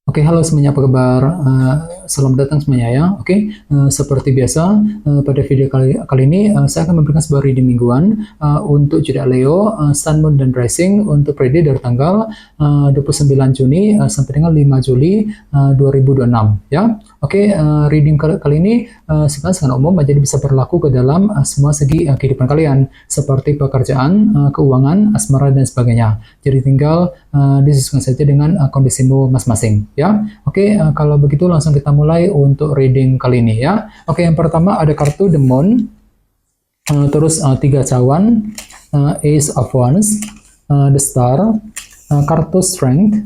Oke, halo semuanya, apa kabar? Selamat datang semuanya ya. Oke, seperti biasa, pada video kali ini saya akan memberikan sebuah reading mingguan untuk zodiak Leo, Sun, Moon, dan Rising untuk periode dari tanggal 29 Juni sampai dengan 5 Juli 2026 ya. Oke, reading kali ini sebenarnya sangat umum, jadi bisa berlaku ke dalam semua segi kehidupan kalian, seperti pekerjaan, keuangan, asmara, dan sebagainya. Jadi tinggal disesuaikan saja dengan kondisimu masing-masing ya. Oke, kalau begitu langsung kita mulai untuk reading kali ini ya. Oke, yang pertama ada kartu The Moon, terus 3 cawan, Ace of Wands, The Star, kartu Strength,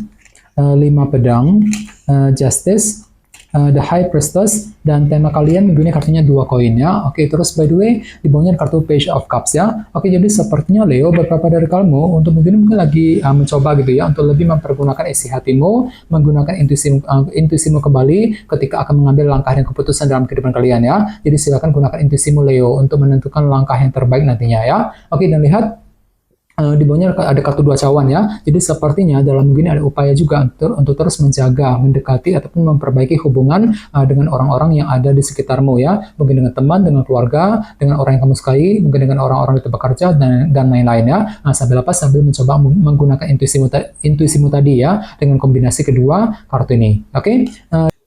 5 pedang, Justice, The High Priestess, dan tema kalian minggu ini kartunya 2 koin ya. Oke, terus by the way di bawahnya kartu Page of Cups ya. Oke, jadi sepertinya Leo, beberapa dari kamu untuk minggu ini mungkin lagi mencoba gitu ya untuk lebih mempergunakan isi hatimu, menggunakan intuisimu kembali ketika akan mengambil langkah dan keputusan dalam kehidupan kalian ya. Jadi silakan gunakan intuisimu Leo untuk menentukan langkah yang terbaik nantinya ya. Oke, dan lihat di bawahnya ada kartu 2 cawan ya. Jadi sepertinya dalam minggu ini ada upaya juga untuk terus menjaga, mendekati ataupun memperbaiki hubungan dengan orang-orang yang ada di sekitarmu ya. Mungkin dengan teman, dengan keluarga, dengan orang yang kamu sukai, mungkin dengan orang-orang di tempat kerja dan lain-lain ya. Sambil sambil mencoba menggunakan intuisimu tadi ya dengan kombinasi kedua kartu ini. Oke.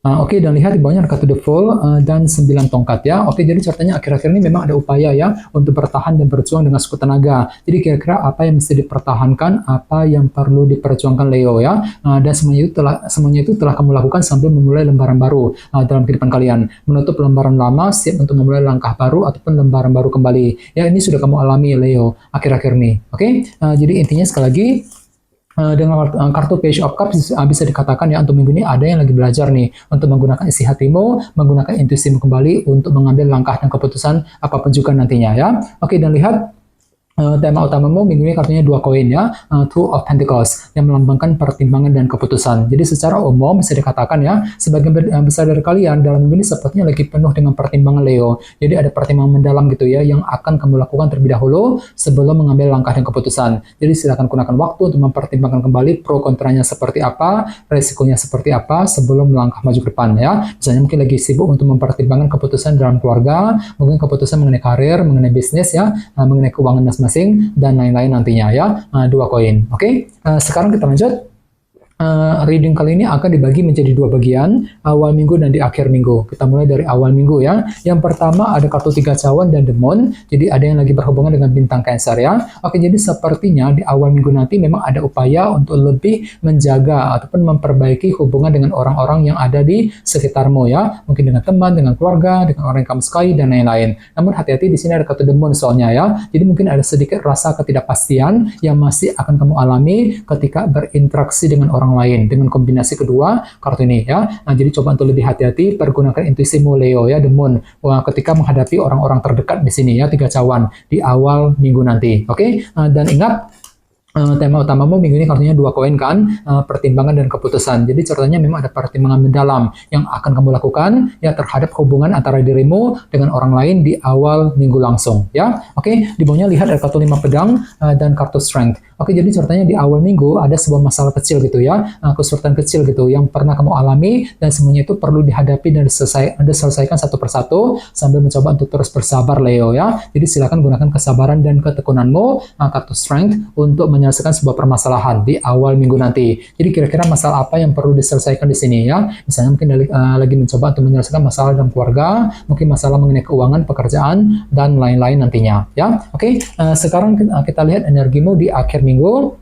Oke, dan lihat di bawahnya ada kartu The Fool dan 9 tongkat ya. Oke, jadi ceritanya akhir-akhir ini memang ada upaya ya untuk bertahan dan berjuang dengan sekuat tenaga. Jadi kira-kira apa yang mesti dipertahankan, apa yang perlu diperjuangkan Leo ya. Dan semuanya itu telah kamu lakukan sambil memulai lembaran baru dalam kehidupan kalian. Menutup lembaran lama, siap untuk memulai langkah baru ataupun lembaran baru kembali. Ya, ini sudah kamu alami Leo akhir-akhir ini. Oke, jadi intinya sekali lagi, dengan kartu Page of Cups bisa dikatakan ya untuk minggu ini ada yang lagi belajar nih untuk menggunakan isi hatimu, menggunakan intuisimu kembali untuk mengambil langkah dan keputusan apapun juga nantinya ya. Oke, dan lihat tema utamamu minggu ini kartunya 2 koin ya, Two of Pentacles yang melambangkan pertimbangan dan keputusan. Jadi secara umum bisa dikatakan ya, sebagian besar dari kalian dalam minggu ini sepertinya lagi penuh dengan pertimbangan Leo. Jadi ada pertimbangan mendalam gitu ya yang akan kamu lakukan terlebih dahulu sebelum mengambil langkah dan keputusan. Jadi silakan gunakan waktu untuk mempertimbangkan kembali pro kontranya seperti apa, resikonya seperti apa sebelum melangkah maju ke depan ya. Misalnya mungkin lagi sibuk untuk mempertimbangkan keputusan dalam keluarga, mungkin keputusan mengenai karir, mengenai bisnis ya, mengenai keuangan masing-masing dan lain-lain nantinya ya. 2 koin. Oke, sekarang kita lanjut. Reading kali ini akan dibagi menjadi 2 bagian, awal minggu dan di akhir minggu. Kita mulai dari awal minggu ya. Yang pertama ada kartu 3 cawan dan The Moon. Jadi ada yang lagi berhubungan dengan bintang Cancer ya. Oke, jadi sepertinya di awal minggu nanti memang ada upaya untuk lebih menjaga ataupun memperbaiki hubungan dengan orang-orang yang ada di sekitarmu ya. Mungkin dengan teman, dengan keluarga, dengan orang yang kamu sukai dan lain-lain. Namun hati-hati, di sini ada kartu The Moon soalnya ya. Jadi mungkin ada sedikit rasa ketidakpastian yang masih akan kamu alami ketika berinteraksi dengan orang lain dengan kombinasi kedua kartu ini ya. Jadi coba untuk lebih hati-hati, pergunakan intuisimu Leo ya, The Moon, ketika menghadapi orang-orang terdekat di sini ya, 3 cawan di awal minggu nanti. Oke, dan ingat tema utamamu minggu ini kartunya 2 koin kan, pertimbangan dan keputusan. Jadi ceritanya memang ada pertimbangan mendalam yang akan kamu lakukan ya terhadap hubungan antara dirimu dengan orang lain di awal minggu langsung ya. Oke, di bawahnya lihat ada kartu 5 pedang dan kartu Strength. Oke, jadi ceritanya di awal minggu ada sebuah masalah kecil gitu ya, kesulitan kecil gitu yang pernah kamu alami dan semuanya itu perlu dihadapi dan diselesaikan satu persatu sambil mencoba untuk terus bersabar Leo ya. Jadi silakan gunakan kesabaran dan ketekunanmu, kartu Strength, untuk menyelesaikan sebuah permasalahan di awal minggu nanti. Jadi kira-kira masalah apa yang perlu diselesaikan di sini ya? Misalnya mungkin lagi mencoba untuk menyelesaikan masalah dalam keluarga, mungkin masalah mengenai keuangan, pekerjaan dan lain-lain nantinya ya. Oke, sekarang kita lihat energimu di akhir minggu.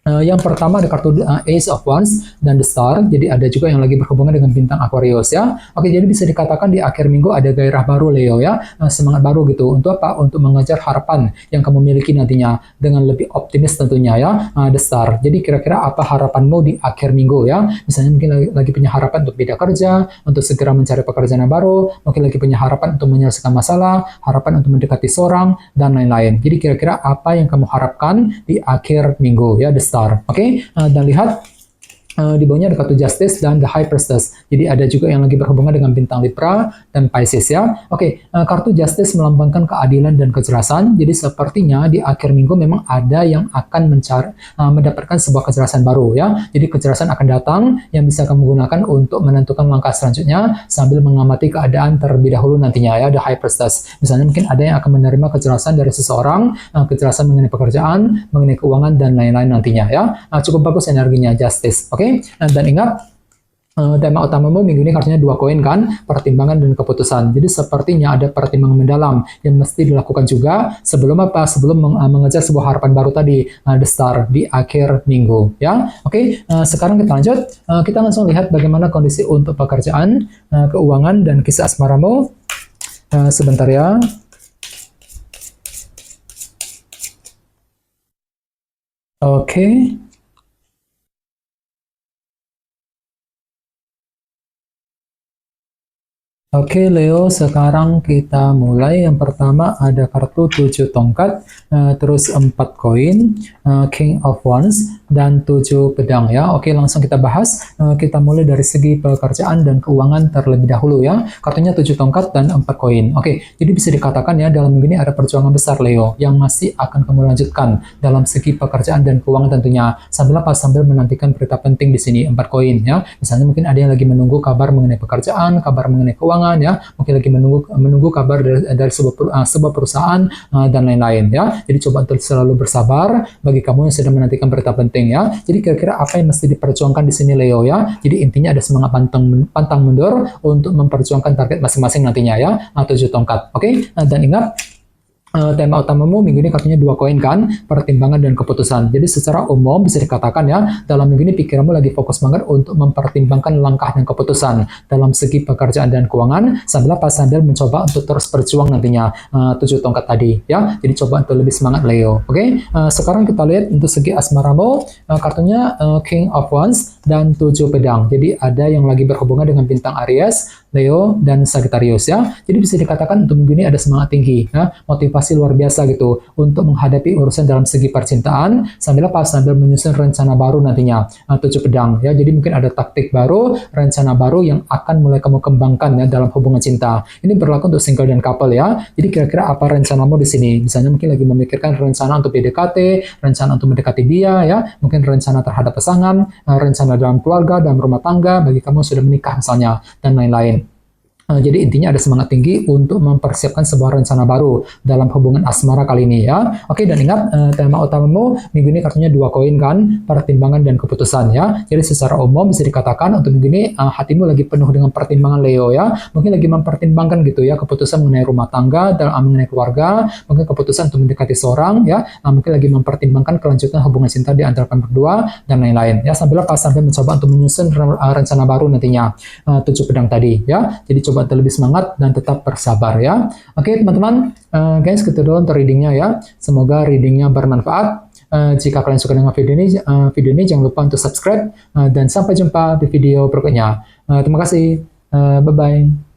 Yang pertama ada kartu Ace of Wands dan The Star. Jadi ada juga yang lagi berhubungan dengan bintang Aquarius ya. Oke, jadi bisa dikatakan di akhir minggu ada gairah baru Leo ya, semangat baru gitu. Untuk apa? Untuk mengejar harapan yang kamu miliki nantinya dengan lebih optimis tentunya ya, The Star. Jadi kira-kira apa harapanmu di akhir minggu ya? Misalnya mungkin lagi punya harapan untuk pindah kerja, untuk segera mencari pekerjaan yang baru, mungkin lagi punya harapan untuk menyelesaikan masalah, harapan untuk mendekati seorang dan lain-lain. Jadi kira-kira apa yang kamu harapkan di akhir minggu ya, The Star. Oke, dan lihat Di bawahnya ada kartu Justice dan The High Priestess. Jadi ada juga yang lagi berhubungan dengan bintang Libra dan Pisces ya. Oke, kartu Justice melambangkan keadilan dan kejelasan. Jadi sepertinya di akhir minggu memang ada yang akan mendapatkan sebuah kejelasan baru ya. Jadi kejelasan akan datang yang bisa kamu gunakan untuk menentukan langkah selanjutnya sambil mengamati keadaan terlebih dahulu nantinya ya. The High Priestess. Misalnya mungkin ada yang akan menerima kejelasan dari seseorang, kejelasan mengenai pekerjaan, mengenai keuangan dan lain-lain nantinya ya. Cukup bagus energinya Justice. Oke, dan ingat tema utamamu minggu ini kartunya 2 koin kan, pertimbangan dan keputusan. Jadi sepertinya ada pertimbangan mendalam yang mesti dilakukan juga sebelum apa? Sebelum mengejar sebuah harapan baru tadi, the star di akhir minggu ya. Oke, sekarang kita lanjut. Kita langsung lihat bagaimana kondisi untuk pekerjaan, keuangan dan kisah asmaramu. Sebentar ya. Oke. Oke Leo, sekarang kita mulai. Yang pertama ada kartu 7 tongkat, terus 4 koin, King of Wands, dan 7 pedang ya. Oke, langsung kita bahas. Kita mulai dari segi pekerjaan dan keuangan terlebih dahulu ya. Kartunya 7 tongkat dan 4 koin. Oke, jadi bisa dikatakan ya dalam minggu ini ada perjuangan besar Leo yang masih akan kamu lanjutkan dalam segi pekerjaan dan keuangan tentunya. Sambil apa? Sambil menantikan berita penting di sini 4 koin ya. Misalnya mungkin ada yang lagi menunggu kabar mengenai pekerjaan, kabar mengenai keuangan ya, mungkin lagi menunggu kabar dari sebuah perusahaan dan lain-lain ya. Jadi coba untuk selalu bersabar bagi kamu yang sedang menantikan berita penting ya. Jadi kira-kira apa yang mesti diperjuangkan di sini Leo ya. Jadi intinya ada semangat pantang mundur untuk memperjuangkan target masing-masing nantinya ya. 7 tongkat. Oke, dan ingat tema utamamu minggu ini kartunya 2 koin kan, pertimbangan dan keputusan. Jadi secara umum bisa dikatakan ya, dalam minggu ini pikiranmu lagi fokus banget untuk mempertimbangkan langkah dan keputusan dalam segi pekerjaan dan keuangan, sambil mencoba untuk terus berjuang nantinya 7 tongkat tadi ya. Jadi coba untuk lebih semangat Leo. Oke, sekarang kita lihat untuk segi asmaramu, kartunya King of Wands dan 7 pedang. Jadi ada yang lagi berhubungan dengan bintang Aries, Leo, dan Sagittarius ya. Jadi bisa dikatakan untuk minggu ini ada semangat tinggi ya, motivasi luar biasa gitu untuk menghadapi urusan dalam segi percintaan sambil menyusun rencana baru nantinya 7 pedang ya. Jadi mungkin ada taktik baru, rencana baru yang akan mulai kamu kembangkan ya dalam hubungan cinta. Ini berlaku untuk single dan couple ya. Jadi kira-kira apa rencanamu di sini? Misalnya mungkin lagi memikirkan rencana untuk PDKT, rencana untuk mendekati dia ya, mungkin rencana terhadap pasangan, rencana dalam keluarga, dalam rumah tangga bagi kamu sudah menikah misalnya dan lain-lain. Jadi intinya ada semangat tinggi untuk mempersiapkan sebuah rencana baru dalam hubungan asmara kali ini ya. Oke, dan ingat tema utamamu minggu ini kartunya 2 koin kan, pertimbangan dan keputusan ya. Jadi secara umum bisa dikatakan untuk minggu ini hatimu lagi penuh dengan pertimbangan Leo ya. Mungkin lagi mempertimbangkan gitu ya keputusan mengenai rumah tangga, mengenai keluarga, mungkin keputusan untuk mendekati seorang ya. Mungkin lagi mempertimbangkan kelanjutan hubungan cinta di antara kalian berdua dan lain-lain ya. Sambil mencoba untuk menyusun rencana baru nantinya 7 pedang tadi ya. Jadi coba lebih semangat dan tetap bersabar ya. Oke teman-teman, guys gitu dulu untuk readingnya ya. Semoga readingnya bermanfaat. Jika kalian suka dengan video ini jangan lupa untuk subscribe dan sampai jumpa di video berikutnya. Terima kasih. Bye-bye.